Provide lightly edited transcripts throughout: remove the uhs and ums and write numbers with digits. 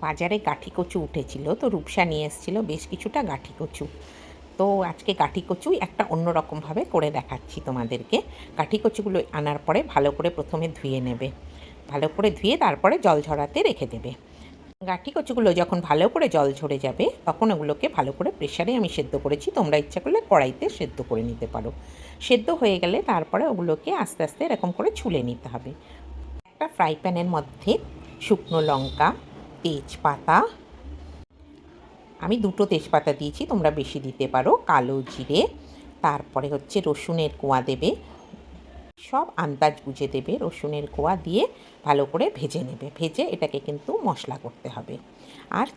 বাজারে গাঠি কচু উঠেছিল, তো রূপসা নিয়ে এসেছিল বেশ কিছুটা গাঠি কচু। তো আজকে গাঠি কচুই একটা অন্যরকমভাবে করে দেখাচ্ছি তোমাদেরকে। গাঠি কচুগুলো আনার পরে ভালো করে প্রথমে ধুয়ে নেবে, ভালো করে ধুয়ে তারপরে জল ঝরাতে রেখে দেবে। গাঠি কচুগুলো যখন ভালো করে জল ঝরে যাবে তখন ওগুলোকে ভালো করে প্রেশারে আমি সেদ্ধ করেছি, তোমরা ইচ্ছা করলে কড়াইতে সেদ্ধ করে নিতে পারো। সেদ্ধ হয়ে গেলে তারপরে ওগুলোকে আস্তে আস্তে এরকম করে ছুলে নিতে হবে। একটা ফ্রাই প্যানের মধ্যে শুকনো লঙ্কা, তেজপাতা, আমি দুটো তেজপাতা দিয়েছি, তোমরা বেশি দিতে পারো, কালো জিরে, তারপরে হচ্ছে রসুনের কোয়া দেবে, সব আন্দাজ বুঝে দেবে। রসুনের কোয়া দিয়ে ভালো করে ভেজে নেবে, ভেজে এটাকে কিন্তু মশলা করতে হবে। আর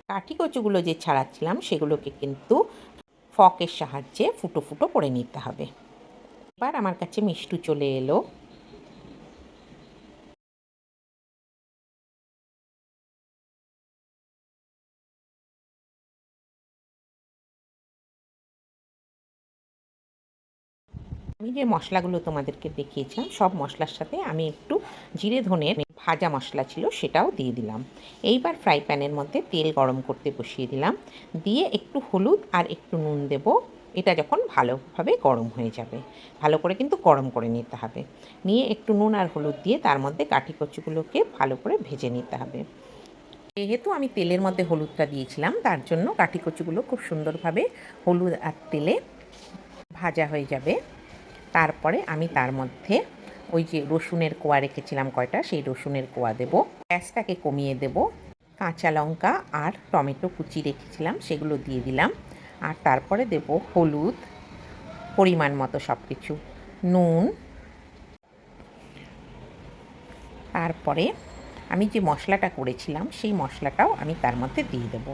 কাঠি কচুগুলো যে ছাড়াচ্ছিলাম সেগুলোকে কিন্তু ফকের সাহায্যে ফুটো ফুটো করে নিতে হবে। এবার আমার কাছে মিষ্টু চলে এলো। আমি যে মশলাগুলো তোমাদেরকে দেখিয়েছিলাম সব মশলার সাথে আমি একটু জিরে ধনের ভাজা মশলা ছিল সেটাও দিয়ে দিলাম। এইবার ফ্রাই প্যানের মধ্যে তেল গরম করতে বসিয়ে দিলাম, দিয়ে একটু হলুদ আর একটু নুন দেব। এটা যখন ভালোভাবে গরম হয়ে যাবে, ভালো করে কিন্তু গরম করে নিতে হবে, নিয়ে একটু নুন আর হলুদ দিয়ে তার মধ্যে কাঠি কচুগুলোকে ভালো করে ভেজে নিতে হবে। যেহেতু আমি তেলের মধ্যে হলুদটা দিয়েছিলাম তার জন্য কাঠি কচুগুলো খুব সুন্দরভাবে হলুদ আর তেলে ভাজা হয়ে যাবে। তারপরে আমি তার মধ্যে ওই যে রসুনের কোয়া রেখেছিলাম কয়টা, সেই রসুনের কোয়া দেব, গ্যাসটাকে কমিয়ে দেব, কাঁচা লঙ্কা আর টমেটো কুচি রেখেছিলাম সেগুলো দিয়ে দিলাম। আর তারপরে দেব হলুদ, পরিমাণ মতো সব কিছু, নুন, তারপরে আমি যে মশলাটা করেছিলাম সেই মশলাটাও আমি তার মধ্যে দিয়ে দেবো।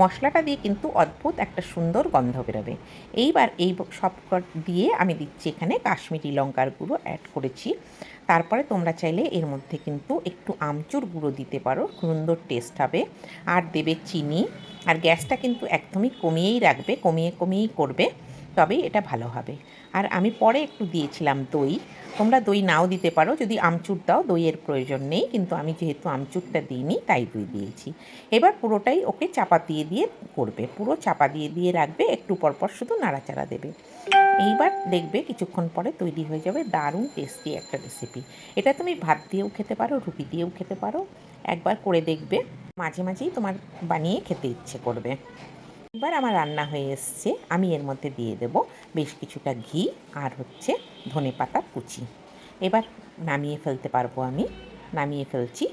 মশলাটা দিয়ে কিন্তু অদ্ভুত একটা সুন্দর গন্ধ বেরোবে। এইবার এই সব দিয়ে আমি দিচ্ছি এখানে কাশ্মীরি লঙ্কার গুঁড়ো অ্যাড করেছি। তারপরে তোমরা চাইলে এর মধ্যে কিন্তু একটু আমচুর গুঁড়ো দিতে পারো, সুন্দর টেস্ট হবে। আর দেবে চিনি। আর গ্যাসটা কিন্তু একদমই কমিয়েই রাখবে, কমিয়ে কমিয়েই করবে, তবেই এটা ভালো হবে। আর আমি পরে একটু দিয়েছিলাম দই, তোমরা দই নাও দিতে পারো, যদি আমচুর দাও দইয়ের প্রয়োজন নেই, কিন্তু আমি যেহেতু আমচুরটা দিইনি তাই দই দিয়েছি। এবার পুরোটাই ওকে চাপা দিয়ে দিয়ে করবে, পুরো চাপা দিয়ে দিয়ে রাখবে, একটু পরপর শুধু নাড়াচাড়া দেবে। এইবার দেখবে কিছুক্ষণ পরে তৈরি হয়ে যাবে দারুণ টেস্টি একটা রেসিপি। এটা তুমি ভাত দিয়েও খেতে পারো, রুটি দিয়েও খেতে পারো, একবার করে দেখবে, মাঝে মাঝেই তোমার বানিয়ে খেতে ইচ্ছে করবে। এবার আমার রান্না হয়ে এসছে, আমি এর মধ্যে দিয়ে দেব বেশ কিছুটা ঘি আর হচ্ছে ধনেপাতার কুচি। এবার নামিয়ে ফেলতে পারবো, আমি নামিয়ে ফেলছি।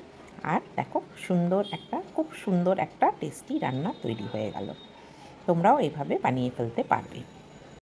আর দেখো খুব সুন্দর একটা টেস্টি রান্না তৈরি হয়ে গেল। তোমরাও এইভাবে বানিয়ে ফেলতে পারবে।